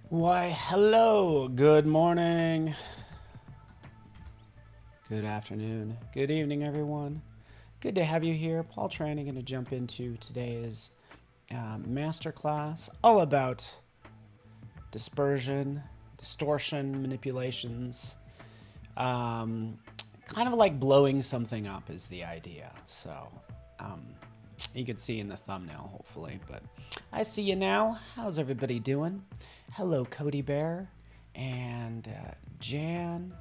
Why, hello, good morning, good afternoon, good evening, everyone. Good to have you here. Paul Trani going to jump into today's masterclass all about dispersion, distortion, manipulations. Kind of like blowing something up is the idea. So you can see in the thumbnail, hopefully. But I see you now. How's everybody doing? Hello, Cody Bear and Jan.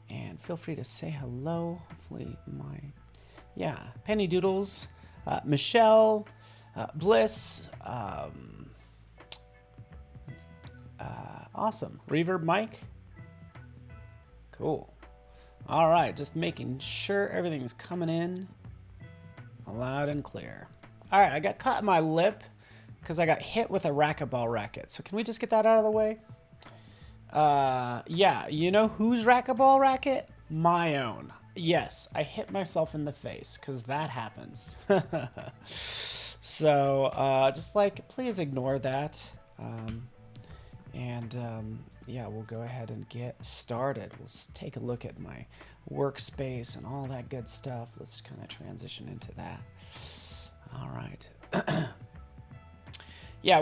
And feel free to say hello. Hopefully Penny Doodles, Michelle, Bliss, awesome. Reverb Mike. Cool. All right, just making sure everything's coming in loud and clear. All right, I got caught in my lip because I got hit with a racquetball racket. So can we just get that out of the way? Yeah, you know whose racquetball racket? My own. Yes, I hit myself in the face because that happens. So just like, please ignore that. Yeah, we'll go ahead and get started. We'll take a look at my workspace and all that good stuff. Let's kind of transition into that. All right. Yeah,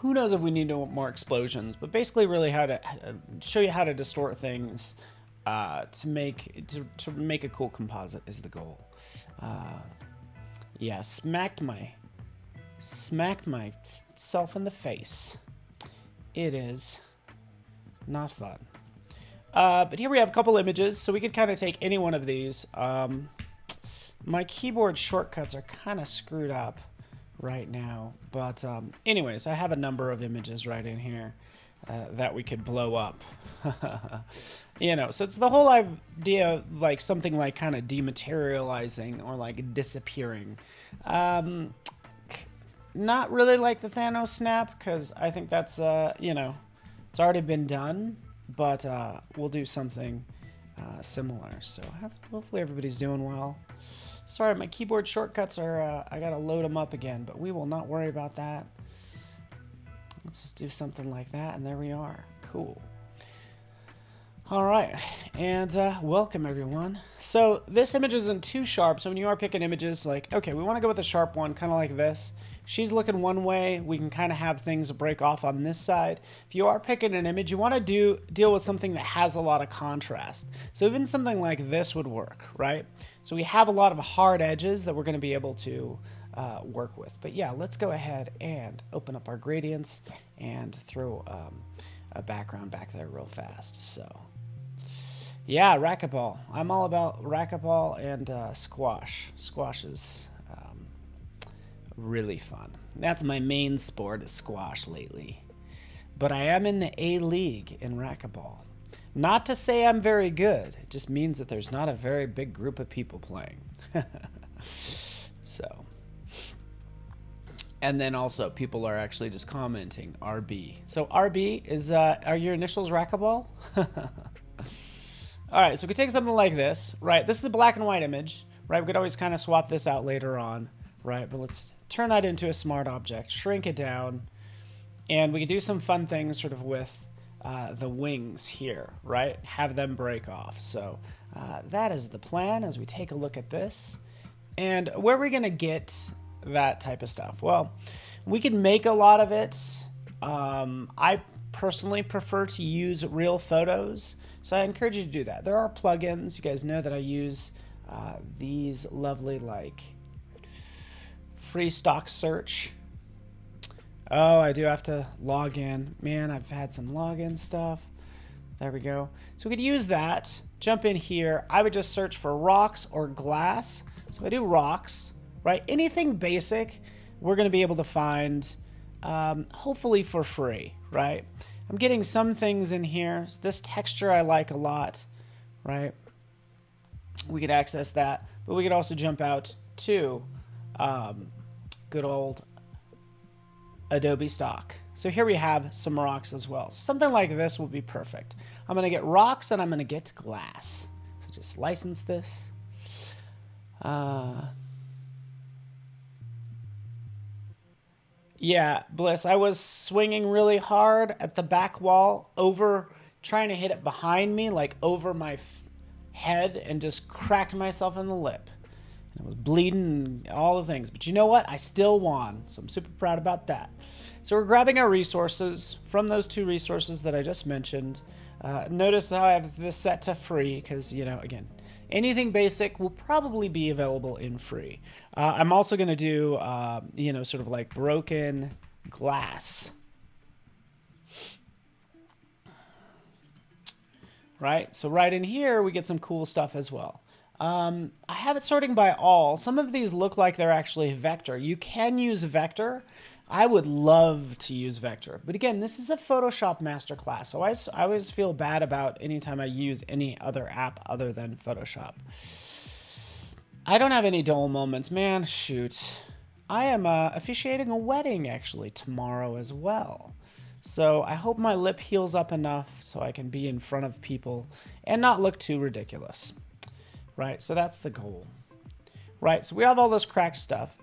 who knows if we need more explosions, but basically really how to show you how to distort things to make a cool composite is the goal. Yeah, smacked myself in the face. It is not fun. But here we have a couple images, so we could kind of take any one of these. My keyboard shortcuts are kind of screwed up right now, but anyways, I have a number of images right in here that we could blow up. So it's the whole idea of like something like kind of dematerializing or like disappearing. Not really like the Thanos snap, because I think that's it's already been done, but we'll do something similar. So hopefully everybody's doing well. Sorry, my keyboard shortcuts are, I gotta load them up again, but we will not worry about that. Let's just do something like that, and there we are. Cool. All right, and welcome everyone. So this image isn't too sharp, so when you are picking images, like, okay, we wanna go with a sharp one, kind of like this. She's looking one way, we can kind of have things break off on this side. If you are picking an image, you want to deal with something that has a lot of contrast. So even something like this would work, right? So we have a lot of hard edges that we're going to be able to work with. But yeah, let's go ahead and open up our gradients and throw a background back there real fast. So yeah, racquetball. I'm all about racquetball and squash. Squash is really fun. That's my main sport, is squash lately. But I am in the A League in racquetball. Not to say I'm very good. It just means that there's not a very big group of people playing. So. And then also people are actually just commenting RB. So RB is, are your initials racquetball? All right, so we could take something like this, right? This is a black and white image, right? We could always kind of swap this out later on, right? But let's turn that into a smart object, shrink it down, and we could do some fun things sort of with the wings here, right? Have them break off. So that is the plan as we take a look at this. And where are we going to get that type of stuff? Well, we can make a lot of it. I personally prefer to use real photos, so I encourage you to do that. There are plugins. You guys know that I use these lovely, like, free stock search. Oh, I do have to log in. Man, I've had some login stuff. There we go. So we could use that. Jump in here. I would just search for rocks or glass. So I do rocks, right? Anything basic, we're going to be able to find, hopefully for free, right? I'm getting some things in here. So this texture I like a lot, right? We could access that, but we could also jump out to good old Adobe stock. So here we have some rocks as well. So something like this will be perfect. I'm going to get rocks and I'm going to get glass. So just license this. Yeah, Bliss, I was swinging really hard at the back wall over trying to hit it behind me, like over my head, and just cracked myself in the lip. And it was bleeding and all the things. But you know what? I still won, so I'm super proud about that. So we're grabbing our resources from those two resources that I just mentioned. Notice how I have this set to free because, you know, again, anything basic will probably be available in free. I'm also going to do, you know, sort of like broken glass. Right? So right in here, we get some cool stuff as well. I have it sorting by all. Some of these look like they're actually vector. You can use vector. I would love to use vector. But again, this is a Photoshop masterclass. So I always feel bad about anytime I use any other app other than Photoshop. I don't have any dull moments. Man, shoot. I am officiating a wedding actually tomorrow as well. So I hope my lip heals up enough so I can be in front of people and not look too ridiculous. Right, so that's the goal. Right, so we have all this cracked stuff.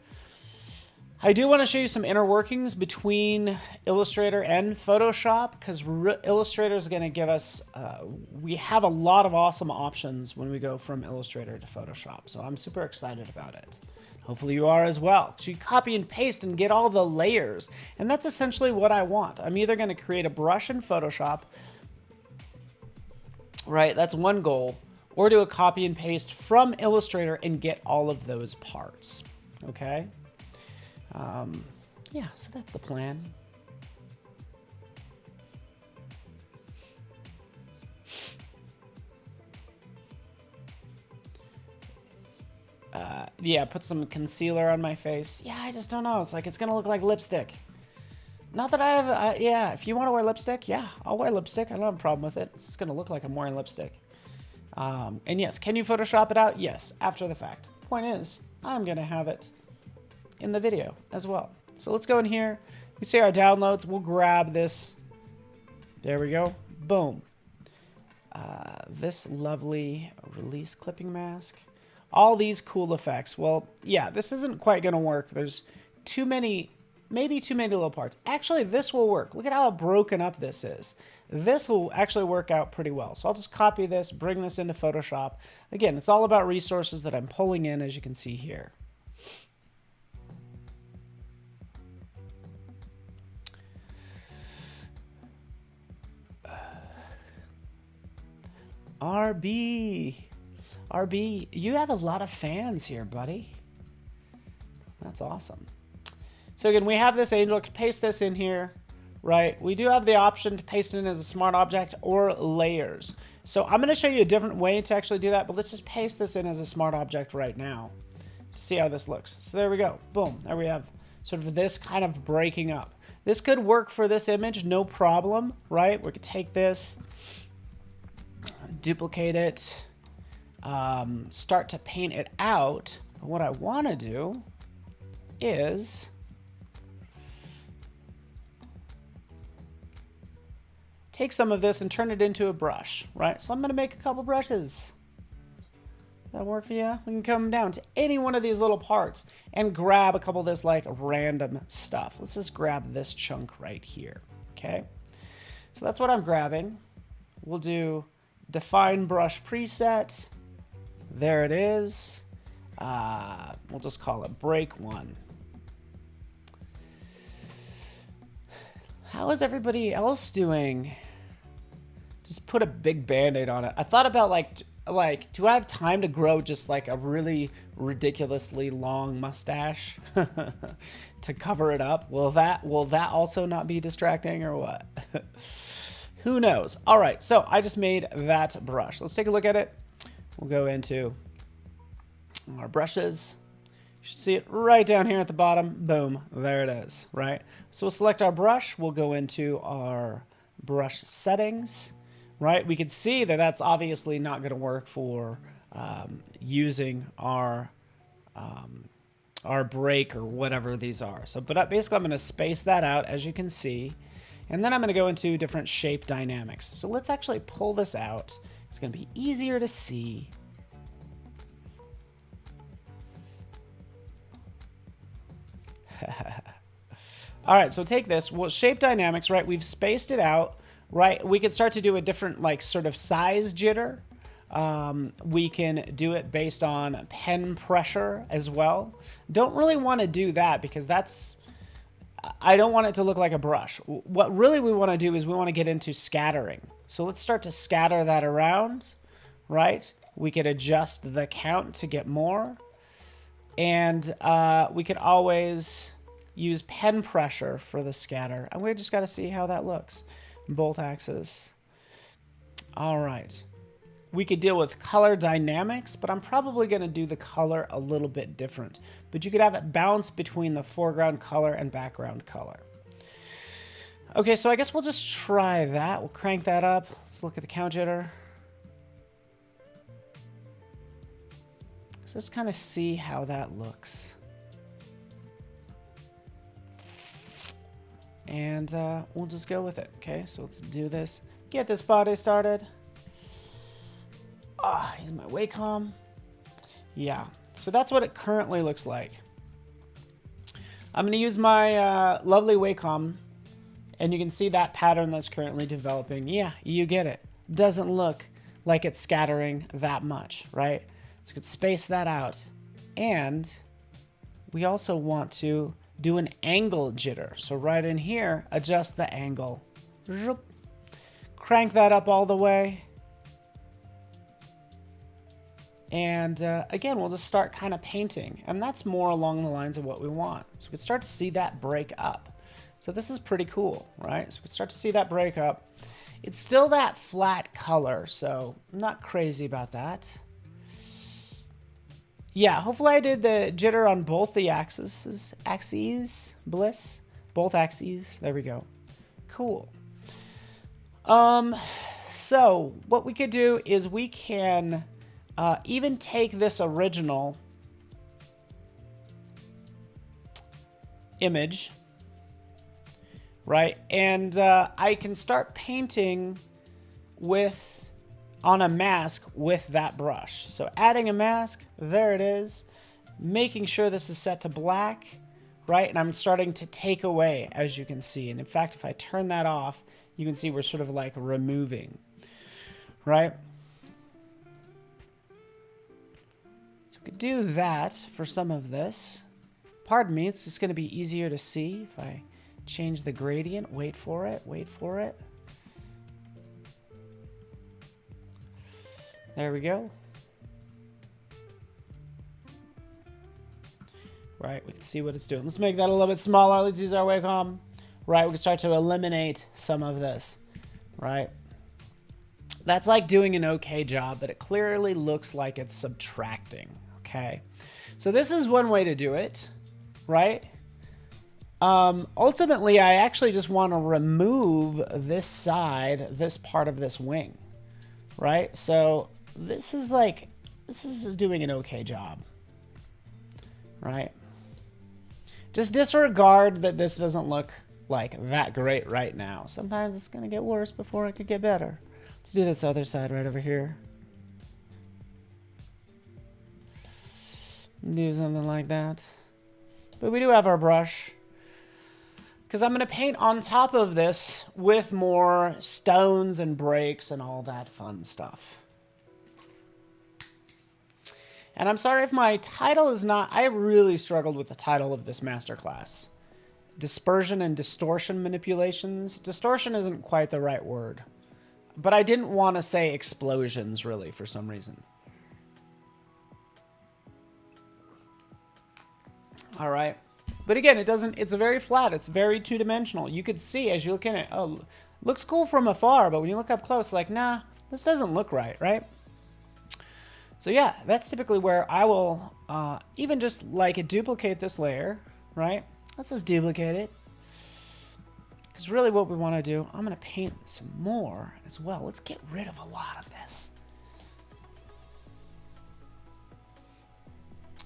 I do want to show you some inner workings between Illustrator and Photoshop because Illustrator is going to give us, we have a lot of awesome options when we go from Illustrator to Photoshop. So I'm super excited about it. Hopefully you are as well. So you copy and paste and get all the layers. And that's essentially what I want. I'm either going to create a brush in Photoshop, right? That's one goal. Or do a copy and paste from Illustrator and get all of those parts. Okay? Yeah, so that's the plan. Yeah, put some concealer on my face. Yeah, I just don't know. It's like, it's going to look like lipstick. Not that I have, yeah, if you want to wear lipstick, yeah, I'll wear lipstick. I don't have a problem with it. It's going to look like I'm wearing lipstick. And yes, can you Photoshop it out? Yes, after the fact. The point is, I'm going to have it in the video as well. So let's go in here. We see our downloads. We'll grab this. There we go. Boom. This lovely release clipping mask. All these cool effects. Well, yeah, this isn't quite going to work. There's too many, maybe too many little parts. Actually, this will work. Look at how broken up this is. This will actually work out pretty well. So I'll just copy this, bring this into Photoshop. Again, it's all about resources that I'm pulling in, as you can see here. RB, you have a lot of fans here, buddy. That's awesome. So again, we have this angel. Paste this in here, right? We do have the option to paste it in as a smart object or layers. So I'm going to show you a different way to actually do that, but let's just paste this in as a smart object right now to see how this looks. So there we go. Boom. There we have sort of this kind of breaking up. This could work for this image, no problem, right? We could take this, duplicate it, start to paint it out. But what I want to do is take some of this and turn it into a brush, right? So I'm going to make a couple brushes. Does that work for you? We can come down to any one of these little parts and grab a couple of this like random stuff. Let's just grab this chunk right here, okay? So that's what I'm grabbing. We'll do define brush preset. There it is. We'll just call it break one. How is everybody else doing? Just put a big band-aid on it. I thought about like, do I have time to grow just like a really ridiculously long mustache to cover it up? Will that also not be distracting or what? Who knows? All right, so I just made that brush. Let's take a look at it. We'll go into our brushes. You should see it right down here at the bottom. Boom, there it is, right? So we'll select our brush. We'll go into our brush settings, right? We can see that that's obviously not going to work for using our break or whatever these are. So, but basically I'm going to space that out, as you can see. And then I'm going to go into different shape dynamics. So let's actually pull this out. It's going to be easier to see. All right, so take this. Well, shape dynamics, right? We've spaced it out, right? We could start to do a different, like, sort of size jitter. We can do it based on pen pressure as well. Don't really want to do that because that's... I don't want it to look like a brush. What really we want to do is we want to get into scattering. So let's start to scatter that around, right? We could adjust the count to get more. And we could always use pen pressure for the scatter. And we just got to see how that looks. Both axes. All right. We could deal with color dynamics, but I'm probably going to do the color a little bit different. But you could have it bounce between the foreground color and background color. Okay, so I guess we'll just try that. We'll crank that up. Let's look at the count jitter. Let's just kind of see how that looks. And we'll just go with it. Okay, so let's do this. Get this body started. Use my Wacom. Yeah, so that's what it currently looks like. I'm going to use my lovely Wacom, and you can see that pattern that's currently developing. Yeah, you get it. Doesn't look like it's scattering that much, right? So we could space that out. And we also want to do an angle jitter. So right in here, adjust the angle. Crank that up all the way. And again, we'll just start kind of painting. And that's more along the lines of what we want. So we can start to see that break up. So this is pretty cool, right? So we can start to see that break up. It's still that flat color, so I'm not crazy about that. Yeah, hopefully I did the jitter on both the axes. Bliss. Both axes. There we go. Cool. So what we could do is we can... even take this original image, right? And I can start painting on a mask with that brush. So adding a mask, there it is. Making sure this is set to black, right? And I'm starting to take away, as you can see. And in fact, if I turn that off, you can see we're sort of like removing, right? Could do that for some of this. Pardon me, it's just going to be easier to see if I change the gradient. Wait for it, wait for it. There we go. Right, we can see what it's doing. Let's make that a little bit smaller. Let's use our Wacom. Right, we can start to eliminate some of this. Right. That's like doing an okay job, but it clearly looks like it's subtracting. Okay, so this is one way to do it, right? Ultimately, I actually just want to remove this side, this part of this wing, right? So this is doing an okay job, right? Just disregard that this doesn't look like that great right now. Sometimes it's going to get worse before it could get better. Let's do this other side right over here. Do something like that. But we do have our brush. Because I'm going to paint on top of this with more stones and breaks and all that fun stuff. And I'm sorry if my title is not... I really struggled with the title of this masterclass. Dispersion and distortion manipulations. Distortion isn't quite the right word. But I didn't want to say explosions, really, for some reason. All right. But again, it's very flat. It's very two-dimensional. You could see as you look in it, oh, looks cool from afar, but when you look up close, like, nah, this doesn't look right, right? So yeah, that's typically where I will even just like duplicate this layer, right? Let's just duplicate it. Because really what we want to do, I'm going to paint some more as well. Let's get rid of a lot of this.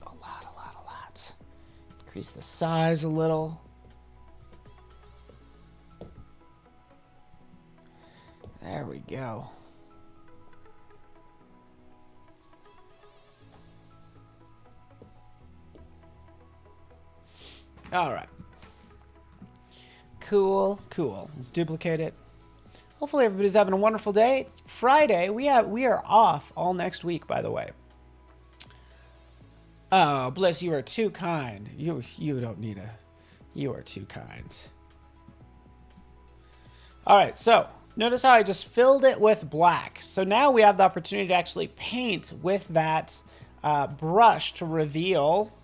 A lot. Increase the size a little. There we go. All right. Cool, cool. Let's duplicate it. Hopefully everybody's having a wonderful day. It's Friday. We are off all next week, by the way. Oh, Bliss, you are too kind. You don't need a... You are too kind. All right, so notice how I just filled it with black. So now we have the opportunity to actually paint with that brush to reveal.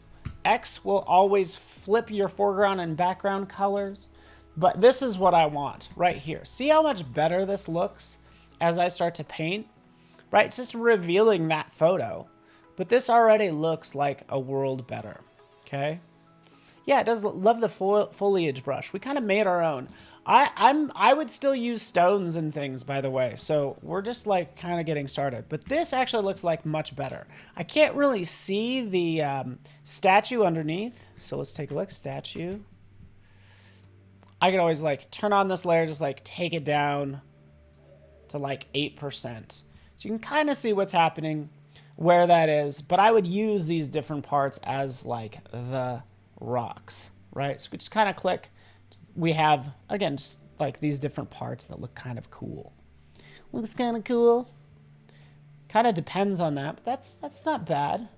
X will always flip your foreground and background colors. But this is what I want right here. See how much better this looks as I start to paint? Right, it's just revealing that photo. But this already looks like a world better, okay? Yeah, it does. Love the foliage brush. We kind of made our own. I would still use stones and things, by the way. So we're just like kind of getting started. But this actually looks like much better. I can't really see the statue underneath. So let's take a look. Statue. I could always like turn on this layer, just like take it down to like 8%. So you can kind of see what's happening, where that is. But I would use these different parts as like the rocks, right? So we just kind of click. We have, again, just like these different parts that look kind of cool. Looks kind of cool. Kind of depends on that, but that's not bad.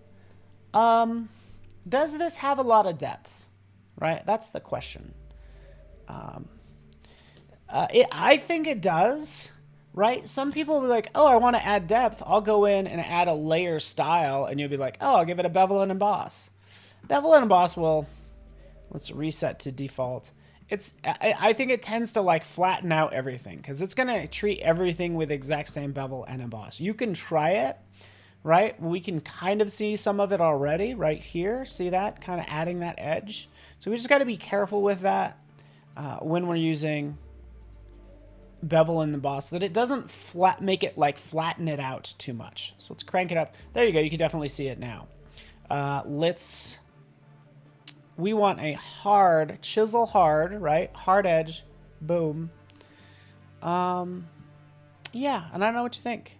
Does this have a lot of depth, right? That's the question. I think it does, right? Some people will be like, oh, I want to add depth. I'll go in and add a layer style, and you'll be like, oh, I'll give it a bevel and emboss. Bevel and emboss will, let's reset to default. I think it tends to like flatten out everything because it's going to treat everything with exact same bevel and emboss. You can try it, right? We can kind of see some of it already right here. See that? Kind of adding that edge. So we just got to be careful with that when we're using bevel and emboss, that it doesn't make it like flatten it out too much. So let's crank it up. There you go. You can definitely see it now. We want a hard, chisel hard, right? Hard edge, boom. Yeah, and I don't know what you think.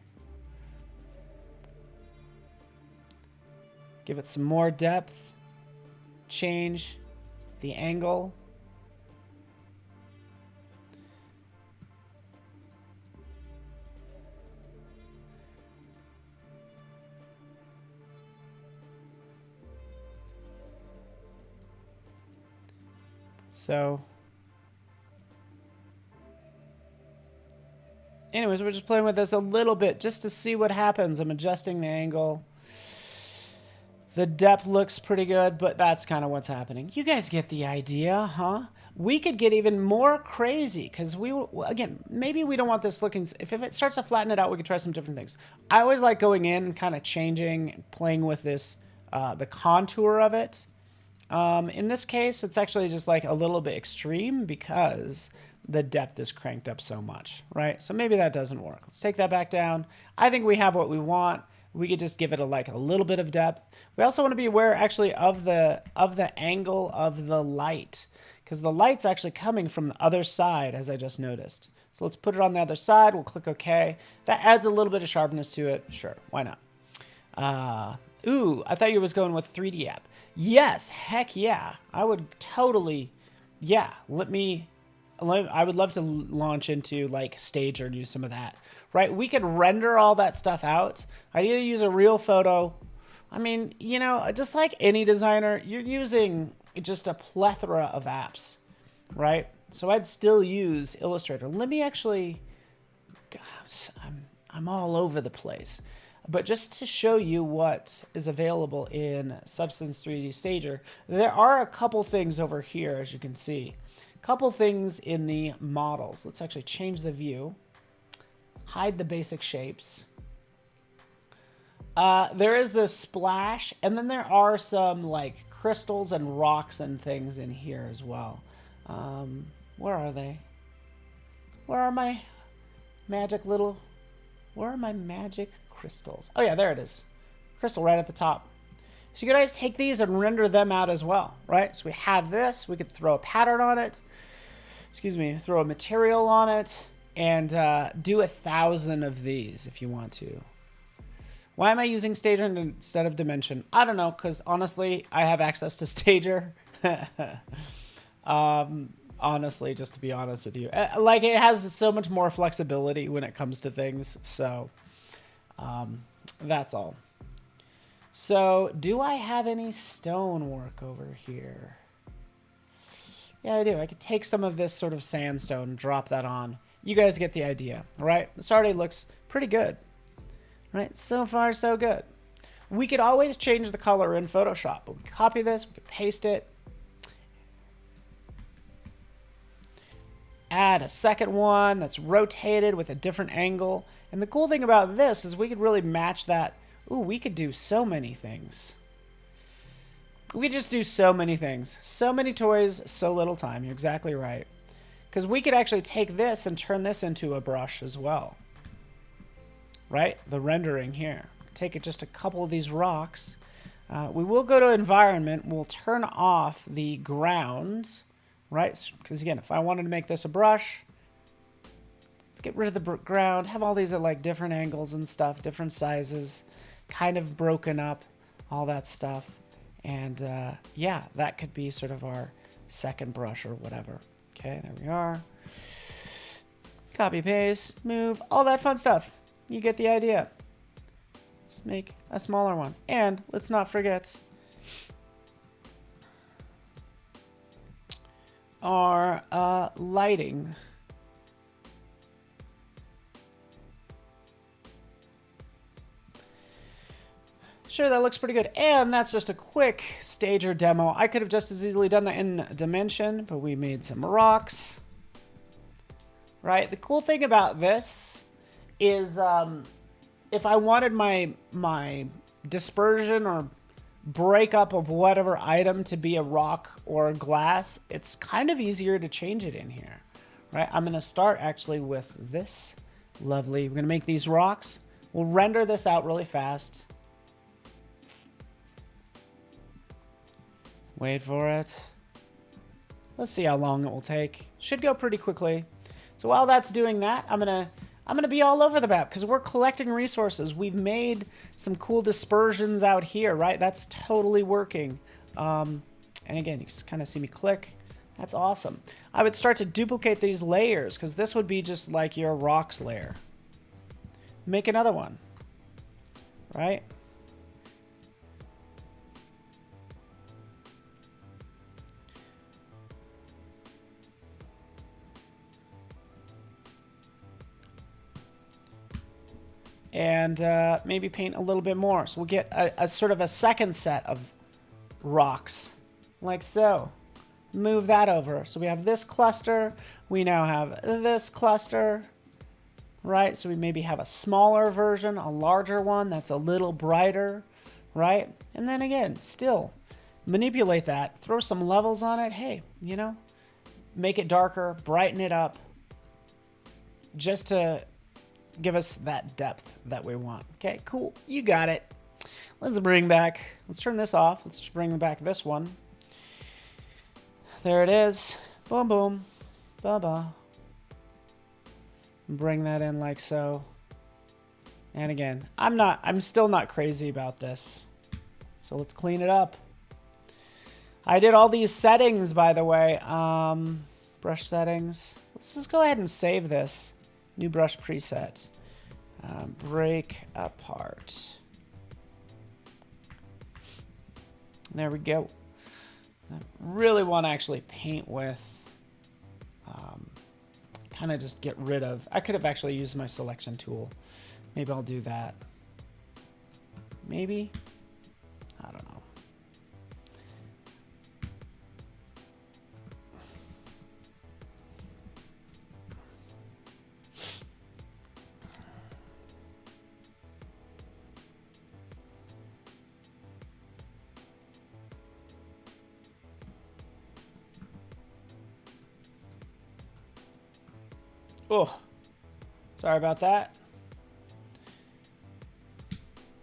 Give it some more depth. Change the angle. So, anyways, we're just playing with this a little bit just to see what happens. I'm adjusting the angle. The depth looks pretty good, but that's kind of what's happening. You guys get the idea, huh? We could get even more crazy because again, maybe we don't want this looking, if it starts to flatten it out, we could try some different things. I always like going in and kind of changing, playing with this, the contour of it. In this case, it's actually just like a little bit extreme because the depth is cranked up so much, right? So maybe that doesn't work. Let's take that back down. I think we have what we want. We could just give it a little bit of depth. We also want to be aware actually of the angle of the light because the light's actually coming from the other side, as I just noticed. So let's put it on the other side. We'll click OK. That adds a little bit of sharpness to it. Sure, why not? Ooh, I thought you was going with 3D app. Yes, heck yeah. I would totally, yeah. I would love to launch into like Stage or do some of that, right? We could render all that stuff out. I'd either use a real photo. I mean, you know, just like any designer, you're using just a plethora of apps, right? So I'd still use Illustrator. Let me actually, gosh, I'm all over the place. But just to show you what is available in Substance 3D Stager, there are a couple things over here, as you can see. A couple things in the models. Let's actually change the view. Hide the basic shapes. There is this splash, and then there are some like crystals and rocks and things in here as well. Where are they? Where are my magic crystals? Oh yeah, there it is. Crystal right at the top. So you could always take these and render them out as well, right? So we have this. We could throw a pattern on it. Excuse me, throw a material on it, and do 1,000 of these if you want to. Why am I using Stager instead of Dimension? I don't know, because honestly, I have access to Stager. honestly, just to be honest with you. Like, it has so much more flexibility when it comes to things. So that's all. So do I have any stonework over here? Yeah, I do. I could take some of this sort of sandstone and drop that on. You guys get the idea, right? This already looks pretty good, right? So far, so good. We could always change the color in Photoshop, but we could copy this, we could paste it, add a second one that's rotated with a different angle. And the cool thing about this is we could really match that. Ooh, we could do so many things. We just do so many things. So many toys, so little time. You're exactly right. Because we could actually take this and turn this into a brush as well. Right? The rendering here. Take it just a couple of these rocks. We will go to environment. We'll turn off the ground. Right? Because again, if I wanted to make this a brush, let's get rid of the ground. Have all these at like different angles and stuff. Different sizes. Kind of broken up. All that stuff. And yeah, that could be sort of our second brush or whatever. Okay, there we are. Copy, paste, move, all that fun stuff. You get the idea. Let's make a smaller one. And let's not forget our lighting. Sure, that looks pretty good. And that's just a quick stager demo. I could have just as easily done that in Dimension, but we made some rocks. Right? The cool thing about this is if I wanted my dispersion or breakup of whatever item to be a rock or a glass, it's kind of easier to change it in here. Right? I'm going to start actually with this. Lovely. We're going to make these rocks. We'll render this out really fast. Wait for it. Let's see how long it will take. Should go pretty quickly. So while that's doing that, I'm gonna be all over the map because we're collecting resources. We've made some cool dispersions out here, right? That's totally working. And again, you can kind of see me click. That's awesome. I would start to duplicate these layers because this would be just like your rocks layer. Make another one, right? And maybe paint a little bit more. So we'll get a sort of a second set of rocks, like so. Move that over. So we have this cluster. We now have this cluster, right? So we maybe have a smaller version, a larger one that's a little brighter, right? And then again, still manipulate that. Throw some levels on it. Hey, you know, make it darker, brighten it up, just to give us that depth that we want. Okay, cool. You got it. Let's turn this off. Let's bring back this one. There it is. Boom, boom. Ba-ba. Bring that in like so. And again, I'm still not crazy about this. So let's clean it up. I did all these settings, by the way. Brush settings. Let's just go ahead and save this. New brush preset. Break apart. There we go. I really want to actually paint with, kind of just get rid of, I could have actually used my selection tool. Maybe I'll do that. Maybe, I don't know. Oh, sorry about that.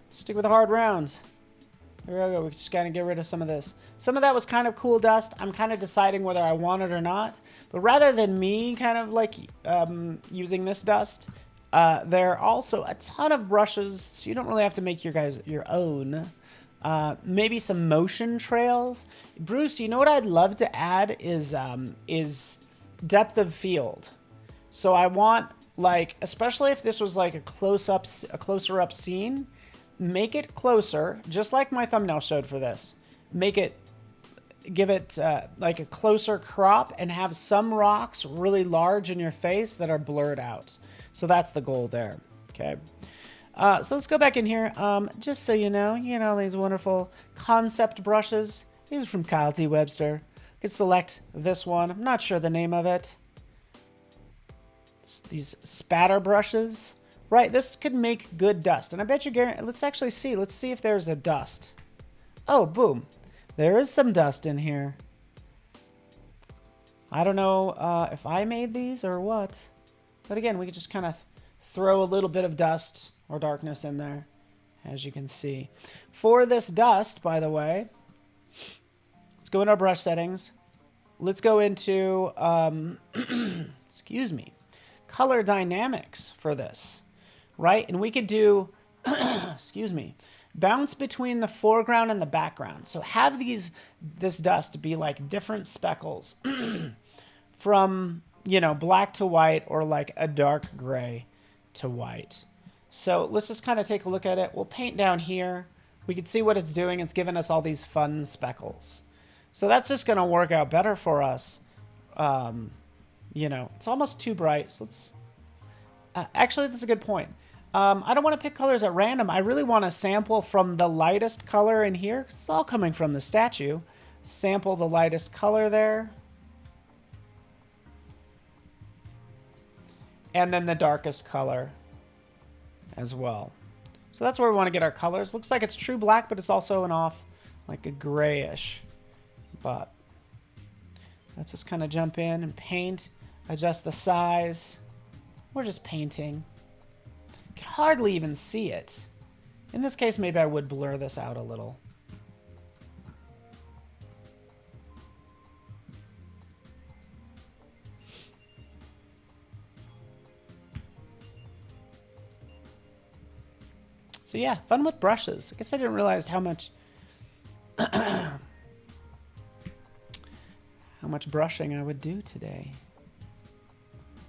Stick with the hard rounds. There we go. We just gotta get rid of some of this. Some of that was kind of cool dust. I'm kind of deciding whether I want it or not. But rather than me kind of like using this dust, there are also a ton of brushes, so you don't really have to make your own. maybe some motion trails. Bruce, you know what I'd love to add is depth of field. So I want, like, especially if this was like a closer up scene, make it closer, just like my thumbnail showed for this. Give it like a closer crop and have some rocks really large in your face that are blurred out. So that's the goal there. Okay. So let's go back in here. Just so you know these wonderful concept brushes. These are from Kyle T. Webster. You can select this one. I'm not sure the name of it. It's these spatter brushes, right? This could make good dust, and I bet you let's actually see. Let's see if there's a dust. Oh, boom! There is some dust in here. I don't know if I made these or what, but again, we could just kind of throw a little bit of dust or darkness in there, as you can see. For this dust, by the way, let's go into our brush settings. Let's go into, excuse me, color dynamics for this, right? And we could do, excuse me, bounce between the foreground and the background. So have this dust be like different speckles from, black to white or like a dark gray to white. So let's just kind of take a look at it. We'll paint down here. We can see what it's doing. It's giving us all these fun speckles. So that's just going to work out better for us. It's almost too bright. So let's, actually, that's a good point. I don't want to pick colors at random. I really want to sample from the lightest color in here. It's all coming from the statue. Sample the lightest color there. And then the darkest color as well. So that's where we want to get our colors. Looks like it's true black, but it's also an off, like a grayish. But let's just kind of jump in and paint, adjust the size. We're just painting. You can hardly even see it. In this case, maybe I would blur this out a little. So yeah, fun with brushes. I guess I didn't realize how much how much brushing I would do today.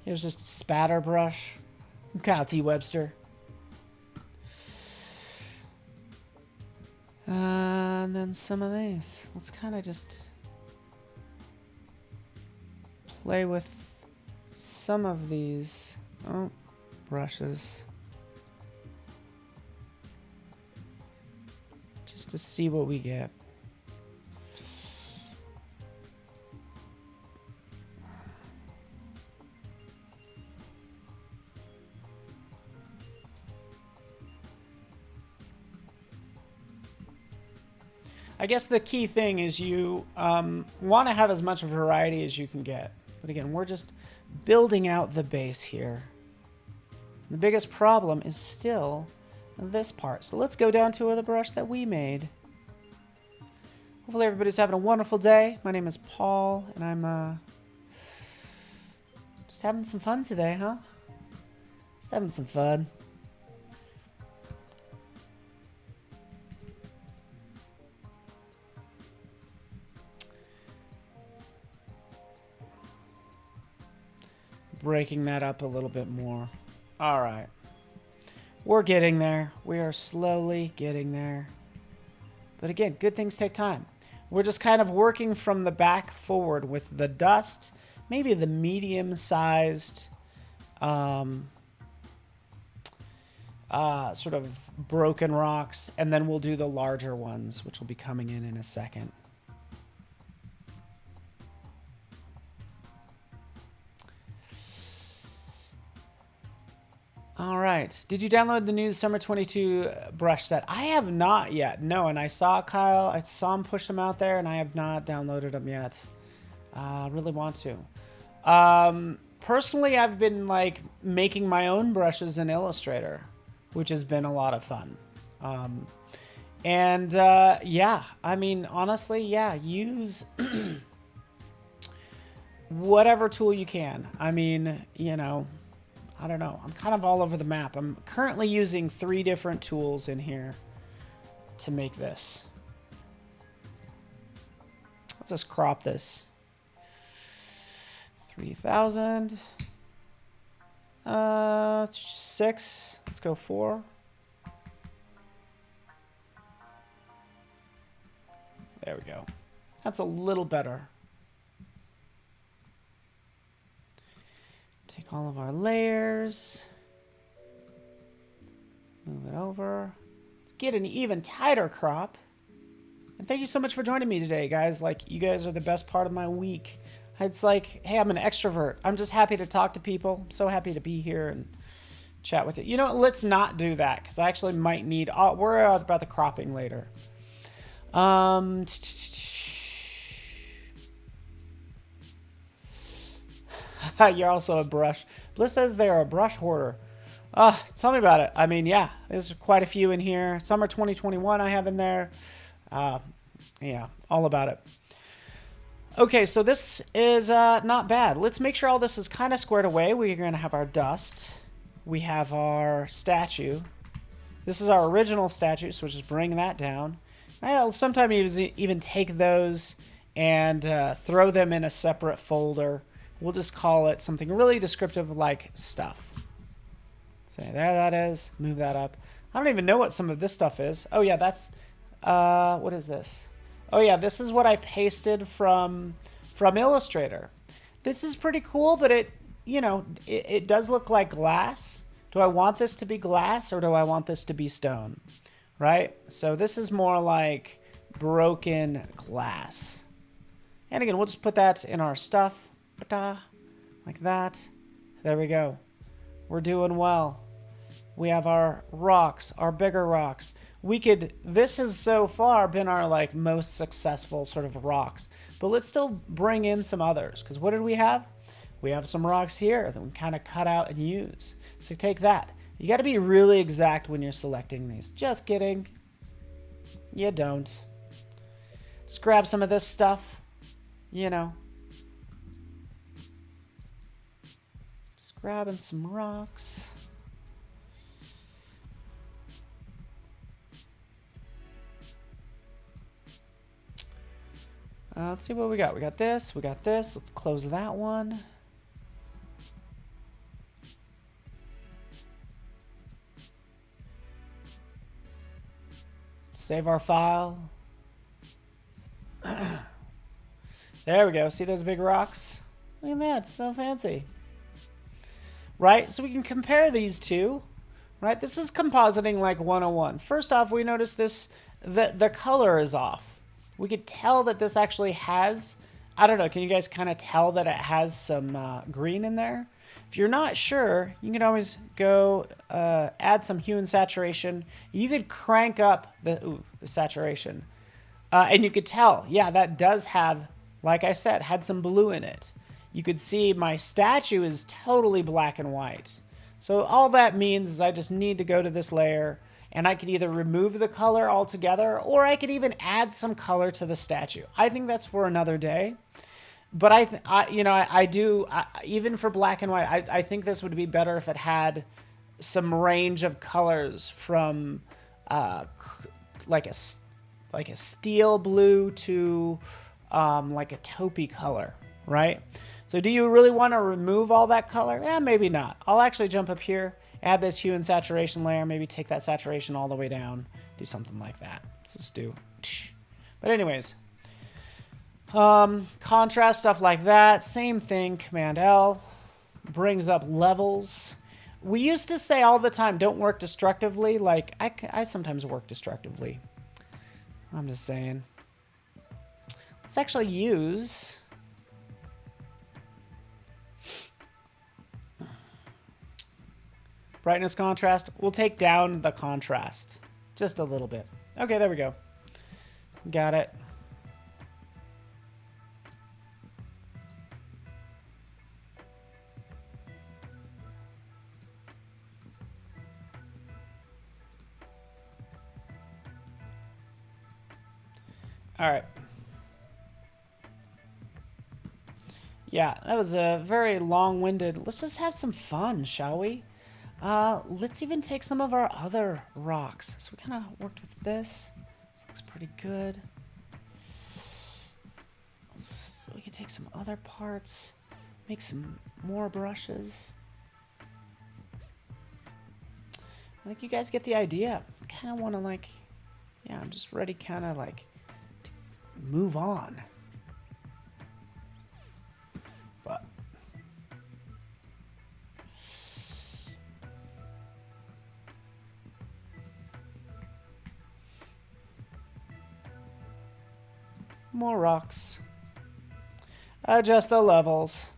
Here's just a spatter brush from Kyle T. Webster. And then some of these. Let's kind of just play with some of these brushes. Just to see what we get. I guess the key thing is you want to have as much variety as you can get. But again, we're just building out the base here. The biggest problem is still this part. So let's go down to the brush that we made. Hopefully everybody's having a wonderful day. My name is Paul, and I'm just having some fun today, huh? Just having some fun. Breaking that up a little bit more. All right. We're getting there. We are slowly getting there. But again, good things take time. We're just kind of working from the back forward with the dust, maybe the medium-sized sort of broken rocks, and then we'll do the larger ones, which will be coming in a second. All right. Did you download the new Summer 22 brush set? I have not yet. No, and I saw Kyle. I saw him push them out there, and I have not downloaded them yet. I really want to. Personally, I've been like making my own brushes in Illustrator, which has been a lot of fun. Yeah, I mean, honestly, yeah, use whatever tool you can. I mean, I don't know. I'm kind of all over the map. I'm currently using 3 different tools in here. to make this. Let's just crop this. 3,000. 6. Let's go 4. There we go. That's a little better. Take all of our layers. Move it over. Let's get an even tighter crop. And thank you so much for joining me today, guys. Like, you guys are the best part of my week. It's like, hey, I'm an extrovert. I'm just happy to talk to people. I'm so happy to be here and chat with you. You know what? Let's not do that because I actually might need... we're about the cropping later. You're also a brush. Bliss says they're a brush hoarder. Tell me about it. I mean, yeah, there's quite a few in here. Summer 2021 I have in there. Yeah, all about it. Okay, so this is not bad. Let's make sure all this is kind of squared away. We're going to have our dust. We have our statue. This is our original statue, so we'll just bring that down. I'll sometimes even take those and throw them in a separate folder. We'll just call it something really descriptive like stuff. So there that is. Move that up. I don't even know what some of this stuff is. Oh, yeah, that's... what is this? Oh, yeah, this is what I pasted from Illustrator. This is pretty cool, but it does look like glass. Do I want this to be glass or do I want this to be stone? Right? So this is more like broken glass. And again, we'll just put that in our stuff. Like that. There we go. We're doing well. We have our rocks, our bigger rocks. This has so far been our like most successful sort of rocks. But let's still bring in some others. Because what did we have? We have some rocks here that we kind of cut out and use. So take that. You got to be really exact when you're selecting these. Just kidding. You don't. Just grab some of this stuff. You know. Just grabbing some rocks. Let's see what we got. We got this. We got this. Let's close that one. Save our file. There we go. See those big rocks? Look at that. It's so fancy. Right? So we can compare these two. Right? This is compositing like 101. First off, we notice this, the color is off. We could tell that this actually has, I don't know, can you guys kind of tell that it has some green in there? If you're not sure, you can always go add some hue and saturation. You could crank up the saturation. And you could tell, yeah, that does have, like I said, had some blue in it. You could see my statue is totally black and white. So all that means is I just need to go to this layer and I could either remove the color altogether or I could even add some color to the statue. I think that's for another day. But I do, even for black and white, I think this would be better if it had some range of colors from like a steel blue to like a taupey color, right? So do you really want to remove all that color? Eh, maybe not. I'll actually jump up here, add this hue and saturation layer, maybe take that saturation all the way down, do something like that. Let's just do. But anyways, contrast, stuff like that, same thing. Command L brings up levels. We used to say all the time, don't work destructively. Like I sometimes work destructively. I'm just saying. Let's actually use brightness contrast. We'll take down the contrast just a little bit. Okay, there we go. Got it. All right. Yeah, that was a very long-winded. Let's just have some fun, shall we? Let's even take some of our other rocks. So we kind of worked with this. looks pretty good. So we can take some other parts, make some more brushes. I think you guys get the idea. I kind of want to like, yeah, I'm just ready kind of like to move on. But more rocks. Adjust the levels.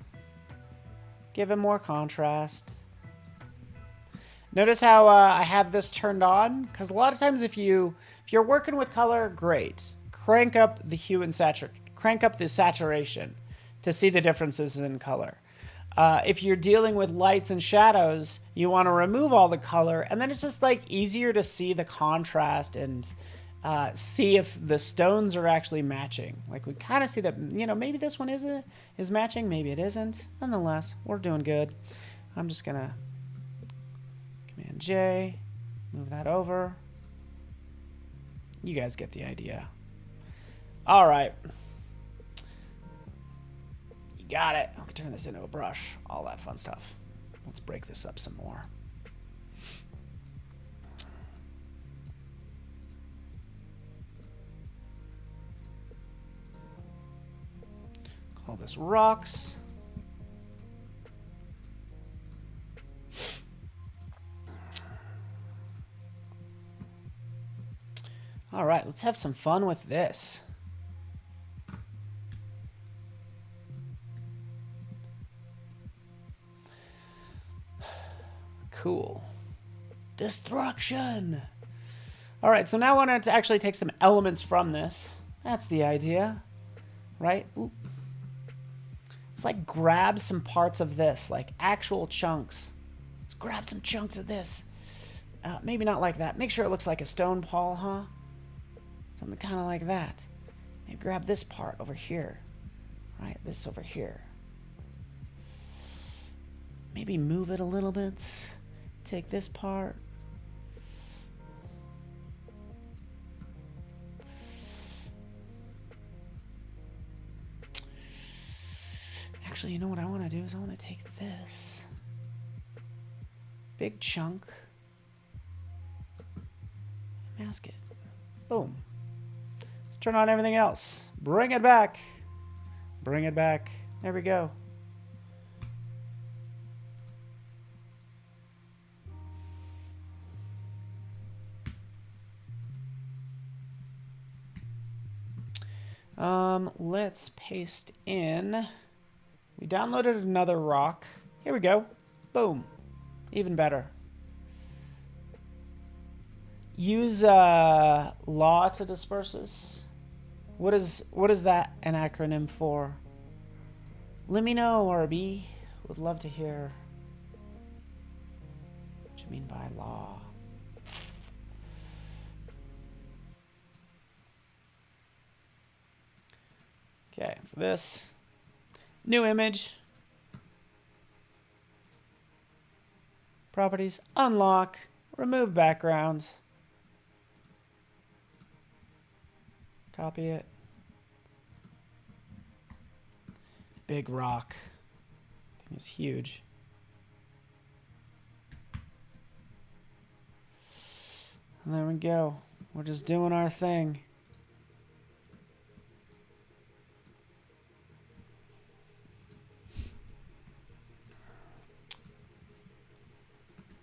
Give it more contrast. Notice how I have this turned on? Because a lot of times if you're working with color, great. Crank up the hue and crank up the saturation to see the differences in color. If you're dealing with lights and shadows, you want to remove all the color, and then it's just like easier to see the contrast and see if the stones are actually matching. Like we kind of see that, you know, maybe this one is matching, maybe it isn't. Nonetheless, we're doing good. I'm just gonna Command J, move that over. You guys get the idea. All right. You got it. I can turn this into a brush, all that fun stuff. Let's break this up some more. Call this rocks. All right, let's have some fun with this. Cool. Destruction. All right, so now I wanted to actually take some elements from this. That's the idea, right? Ooh. Let's like grab some parts of this, like actual chunks. Let's grab some chunks of this. Maybe not like that. Make sure it looks like a stone, Paul, huh? Something kind of like that. Maybe grab this part over here, right? This over here. Maybe move it a little bit. Take this part. Actually, you know what I want to do is I want to take this big chunk, mask it. Boom. Let's turn on everything else. Bring it back. Bring it back. There we go. Let's paste in. We downloaded another rock. Here we go. Boom. Even better. Use law to disperse this. What is that an acronym for? Let me know, RB. Would love to hear what you mean by law. Okay, for this, new image, properties, unlock, remove background, copy it, big rock, I think it's huge. And there we go, we're just doing our thing.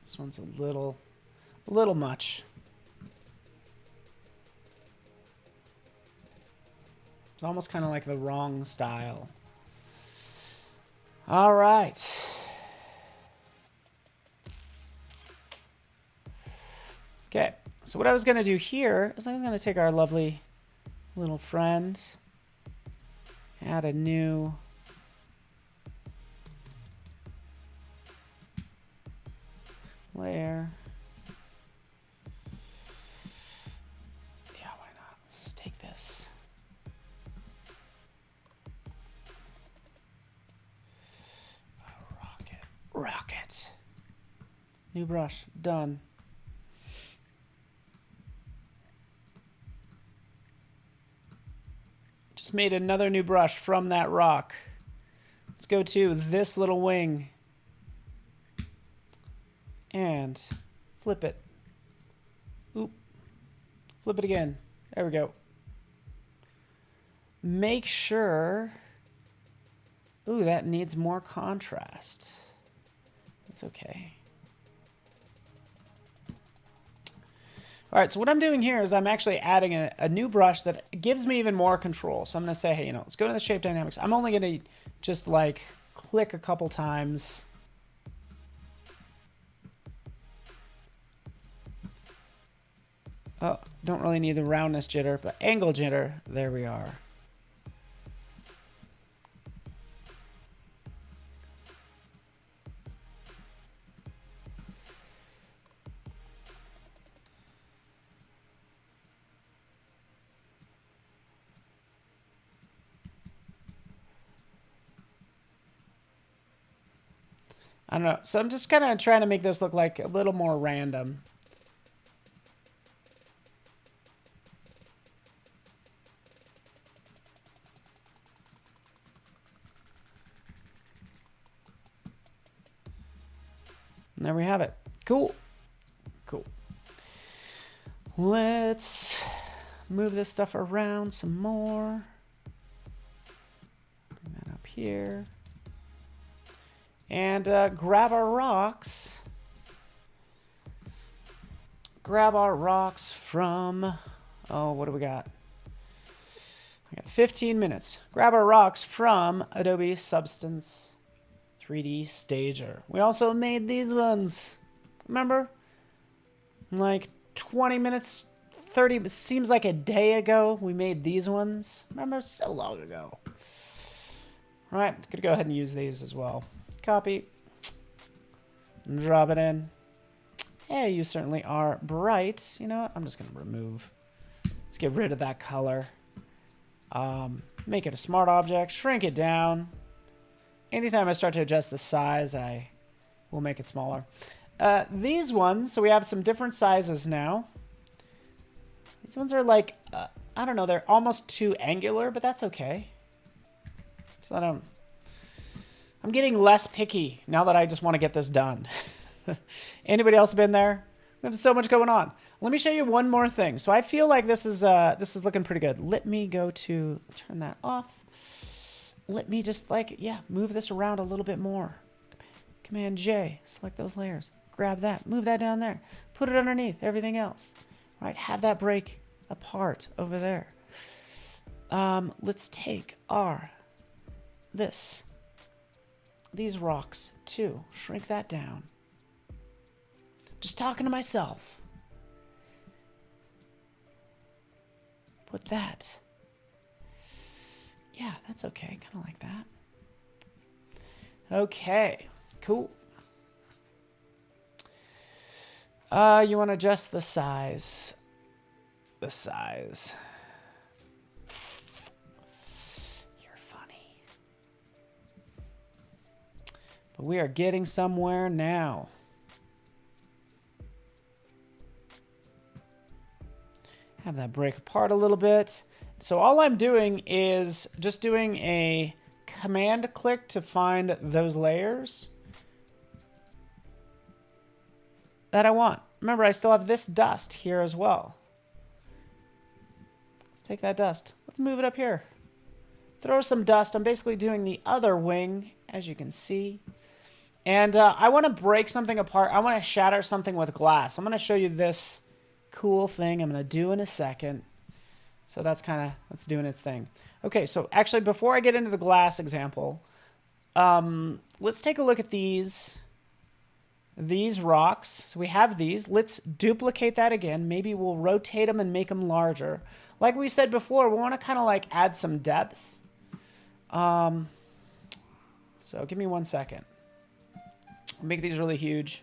This one's a little much. It's almost kind of like the wrong style. All right. Okay, so what I was going to do here is I was going to take our lovely little friend, add a new layer. Yeah, why not? Let's just take this. Rocket. New brush. Done. just made another new brush from that rock. Let's go to this little wing. And flip it. Oop. Flip it again. There we go. Make sure... Ooh, that needs more contrast. That's okay. All right, so what I'm doing here is I'm actually adding a new brush that gives me even more control. So I'm going to say, hey, let's go to the shape dynamics. I'm only going to just like click a couple times. Oh, don't really need the roundness jitter, but angle jitter, there we are. I don't know. So I'm just kind of trying to make this look like a little more random. And there we have it. Cool. Cool. Let's move this stuff around some more. Bring that up here. And grab our rocks. Grab our rocks from... Oh, what do we got? I got 15 minutes. Grab our rocks from Adobe Substance 3D Stager. We also made these ones. Remember? Like 20 minutes, 30, seems like a day ago we made these ones. Remember? So long ago. All right, gonna go ahead and use these as well. Copy. Drop it in. Hey, you certainly are bright. You know what? I'm just gonna remove. Let's get rid of that color. Make it a smart object. Shrink it down. Anytime I start to adjust the size, I will make it smaller. These ones, so we have some different sizes now. These ones are like, I don't know, they're almost too angular, but that's okay. So I'm getting less picky now that I just want to get this done. Anybody else been there? We have so much going on. Let me show you one more thing. So I feel like this is looking pretty good. Let me go to turn that off. Let me just move this around a little bit more. Command J, select those layers. Grab that, move that down there. Put it underneath everything else. Right, have that break apart over there. Let's take these rocks too. Shrink that down. Just talking to myself. Put that. Yeah, that's okay. Kind of like that. Okay, cool. You want to adjust the size. The size. You're funny. But we are getting somewhere now. Have that break apart a little bit. So all I'm doing is just doing a command click to find those layers that I want. Remember, I still have this dust here as well. Let's take that dust. Let's move it up here. Throw some dust. I'm basically doing the other wing, as you can see. And I want to break something apart. I want to shatter something with glass. I'm going to show you this cool thing I'm going to do in a second. So that's doing its thing. Okay, so actually before I get into the glass example, let's take a look at these rocks. So we have these. Let's duplicate that again. Maybe we'll rotate them and make them larger. Like we said before, we want to kind of like add some depth. So give me 1 second. Make these really huge.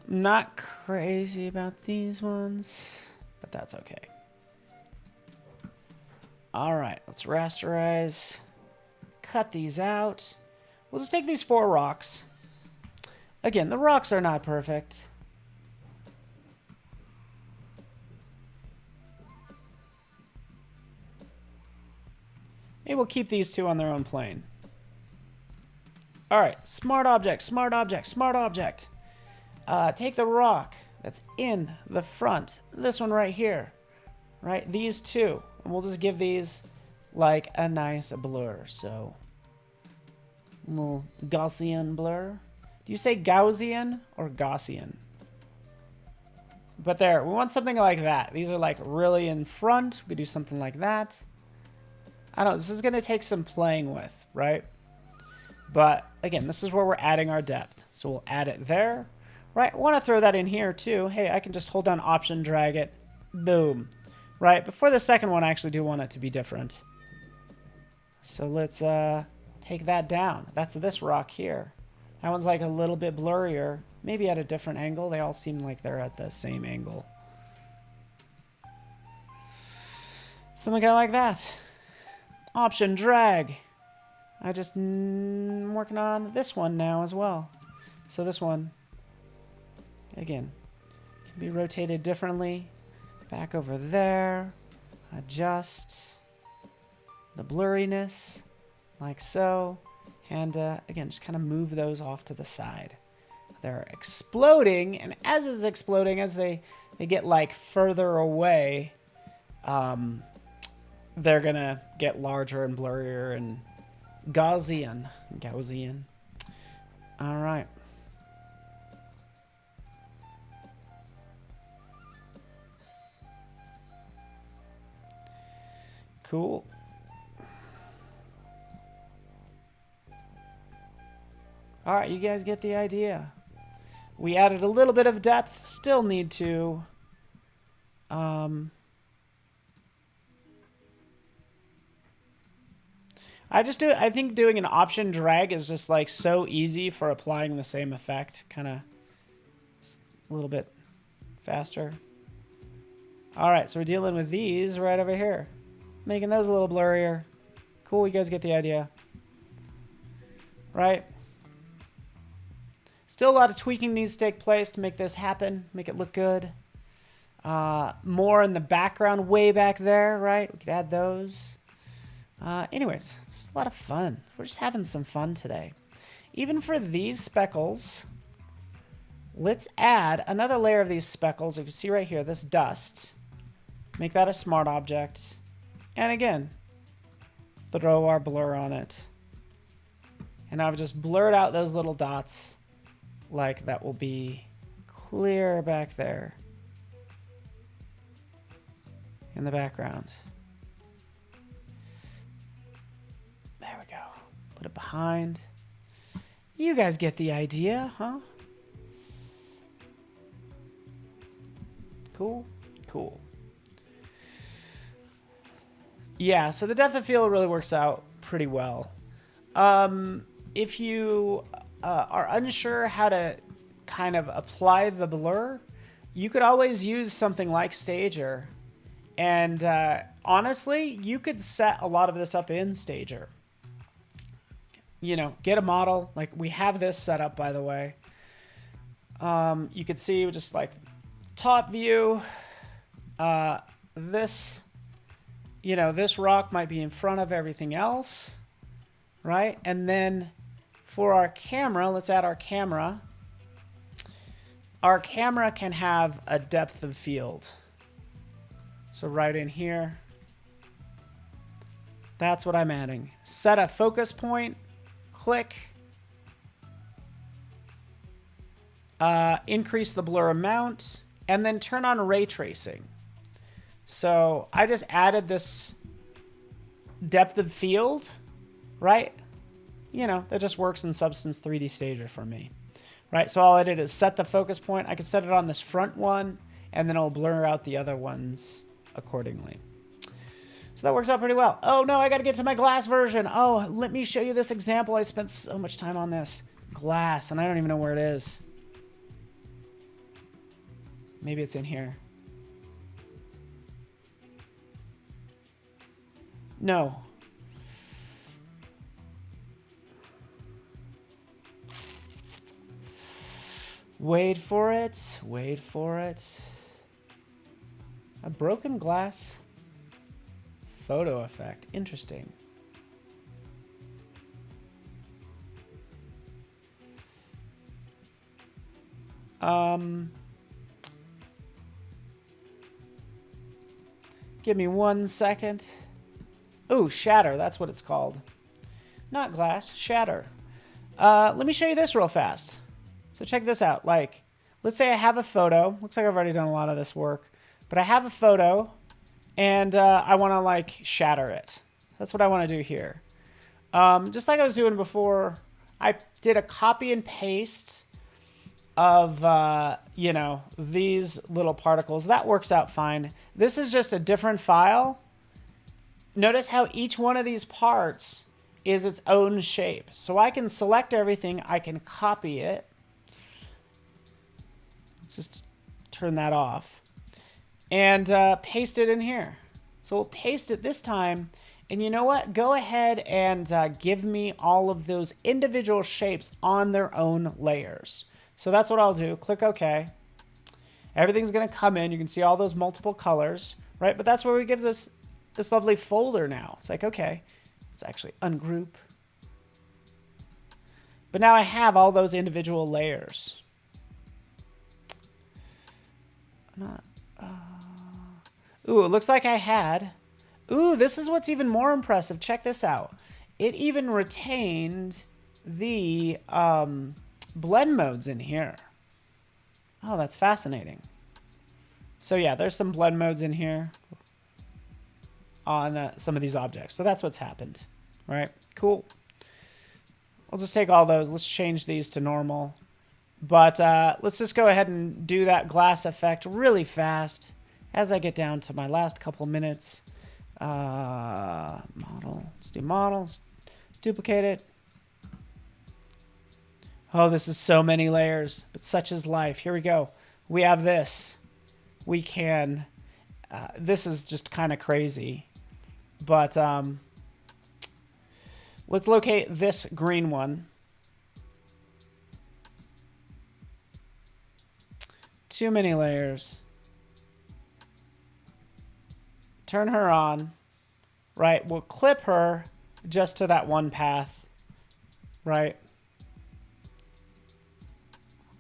Not crazy about these ones, but that's okay. All right, let's rasterize, cut these out. we'll just take these 4 rocks. Again, the rocks are not perfect. Maybe we'll keep these 2 on their own plane. All right, smart object, smart object, smart object. Take the rock that's in the front. This one right here, right? These 2. And we'll just give these like a nice blur. So, a little Gaussian blur. Do you say Gaussian or Gaussian? But there, we want something like that. These are like really in front. We could do something like that. I don't know, this is going to take some playing with, right? But again, this is where we're adding our depth. So we'll add it there, right? I want to throw that in here too. Hey, I can just hold down Option, drag it, boom, right? Before the second one, I actually do want it to be different. So let's take that down. That's this rock here. That one's like a little bit blurrier, maybe at a different angle. They all seem like they're at the same angle. Something kind of like that. Option, drag. I just I'm working on this one now as well. So this one, again, can be rotated differently. Back over there. Adjust the blurriness, like so. And again, just kind of move those off to the side. They're exploding, and as it's exploding, as they get like further away, they're gonna get larger and blurrier and Gaussian. All right. Cool. All right, you guys get the idea. We added a little bit of depth. Still need to I think doing an option drag is just like so easy for applying the same effect, kind of a little bit faster. All right, so we're dealing with these right over here, making those a little blurrier. Cool, you guys get the idea, right? Still a lot of tweaking needs to take place to make this happen, make it look good. More in the background way back there, right? We could add those. Anyways, it's a lot of fun. We're just having some fun today. Even for these speckles, let's add another layer of these speckles. You can see right here, this dust. Make that a smart object. And again, throw our blur on it. And I've just blurred out those little dots like that will be clear back there in the background. There we go. Put it behind. You guys get the idea, huh? Cool. Cool. Yeah, so the depth of field really works out pretty well. If you are unsure how to kind of apply the blur, you could always use something like Stager. And honestly, you could set a lot of this up in Stager. You know, get a model. Like we have this set up, by the way. You could see just like top view. This, you know, this rock might be in front of everything else, right? And then for our camera, let's add our camera. Our camera can have a depth of field. So right in here, that's what I'm adding. Set a focus point, click, increase the blur amount, and then turn on ray tracing. So I just added this depth of field, right? You know, that just works in Substance 3D Stager for me, right? So all I did is set the focus point. I could set it on this front one, and then I'll blur out the other ones accordingly. So that works out pretty well. Oh no, I got to get to my glass version. Oh, let me show you this example. I spent so much time on this. Glass, and I don't even know where it is. Maybe it's in here. No. Wait for it. Wait for it. A broken glass photo effect. Interesting. Give me 1 second. Ooh, shatter. That's what it's called. Not glass, shatter. Let me show you this real fast. So check this out. Like, let's say I have a photo. Looks like I've already done a lot of this work. But I have a photo, and I want to, like, shatter it. That's what I want to do here. Just like I was doing before, I did a copy and paste of, you know, these little particles. That works out fine. This is just a different file. Notice how each one of these parts is its own shape. So I can select everything. I can copy it. Let's just turn that off. And paste it in here. So we'll paste it this time. And you know what? Go ahead and give me all of those individual shapes on their own layers. So that's what I'll do. Click OK. Everything's going to come in. You can see all those multiple colors, right? But that's where it gives us this lovely folder now. It's like, okay, let's actually ungroup. But now I have all those individual layers. Ooh, it looks like I had. Ooh, this is what's even more impressive. Check this out. It even retained the blend modes in here. Oh, that's fascinating. So yeah, there's some blend modes in here on some of these objects. So that's what's happened, right? Cool. I'll just take all those. Let's change these to normal. But let's just go ahead and do that glass effect really fast as I get down to my last couple minutes. Model. Let's do models. Duplicate it. Oh, this is so many layers, but such is life. Here we go. We have this. We can... this is just kind of crazy. But let's locate this green one. Too many layers. Turn her on. Right, we'll clip her just to that one path. Right.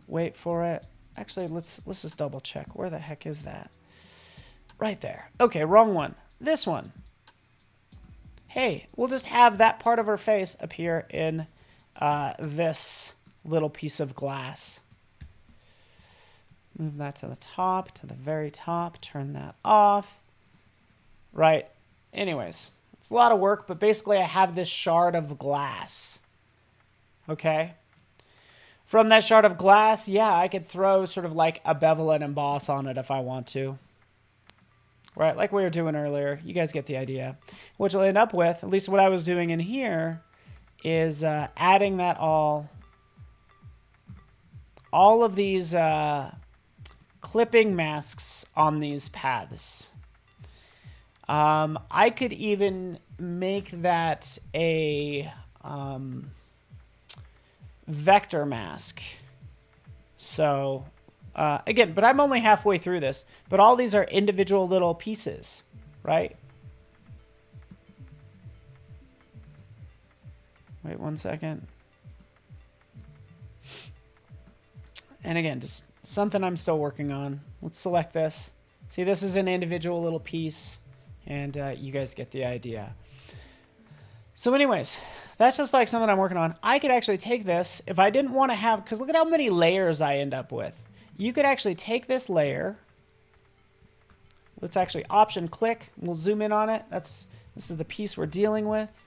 Wait for it. Actually, let's just double check. Where the heck is that? Right there. Okay, wrong one. This one. Hey, we'll just have that part of her face appear in this little piece of glass. Move that to the top, to the very top. Turn that off. Right. Anyways, it's a lot of work, but basically I have this shard of glass. Okay. From that shard of glass, yeah, I could throw sort of like a bevel and emboss on it if I want to. Right, like we were doing earlier. You guys get the idea. What you'll end up with, at least what I was doing in here, is adding that all of these clipping masks on these paths. I could even make that a vector mask. So, again, but I'm only halfway through this. But all these are individual little pieces, right? Wait 1 second. And again, just something I'm still working on. Let's select this. See, this is an individual little piece. And you guys get the idea. So anyways, that's just like something I'm working on. I could actually take this if I didn't want to have, because look at how many layers I end up with. You could actually take this layer. Let's actually option click. We'll zoom in on it. This is the piece we're dealing with.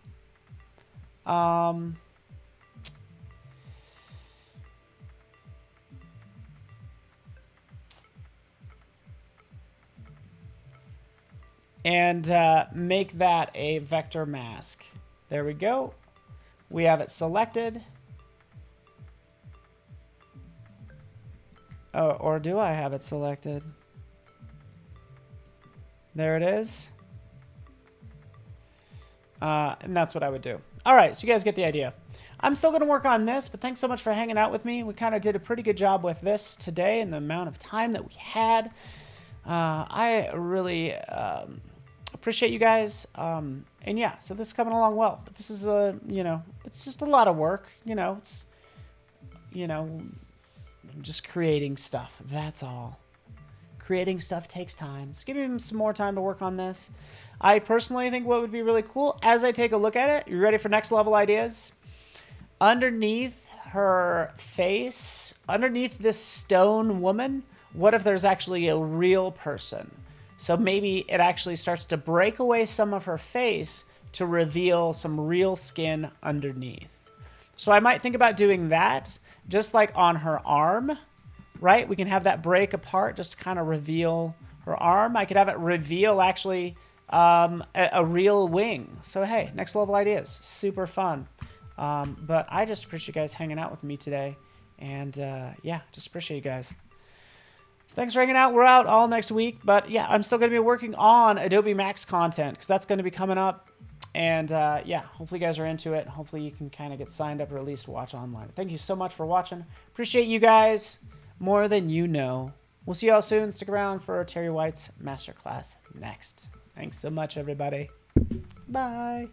And make that a vector mask. There we go. We have it selected. Oh, or do I have it selected? There it is. And that's what I would do. All right, so you guys get the idea. I'm still going to work on this, but thanks so much for hanging out with me. We kind of did a pretty good job with this today and the amount of time that we had. I really appreciate you guys. And yeah, so this is coming along well. But this is you know, it's just a lot of work. You know, it's, you know, just creating stuff. That's all. Creating stuff takes time. So give me some more time to work on this. I personally think what would be really cool, as I take a look at it, you ready for next level ideas? Underneath her face, underneath this stone woman, what if there's actually a real person? So maybe it actually starts to break away some of her face to reveal some real skin underneath. So I might think about doing that, just like on her arm, right? We can have that break apart just to kind of reveal her arm. I could have it reveal actually a real wing. So hey, next level ideas, super fun. But I just appreciate you guys hanging out with me today. And yeah, just appreciate you guys. So thanks for hanging out. We're out all next week. But yeah, I'm still going to be working on Adobe Max content because that's going to be coming up. And yeah, hopefully you guys are into it. Hopefully you can kind of get signed up or at least watch online. Thank you so much for watching. Appreciate you guys more than you know. We'll see you all soon. Stick around for Terry White's Masterclass next. Thanks so much, everybody. Bye.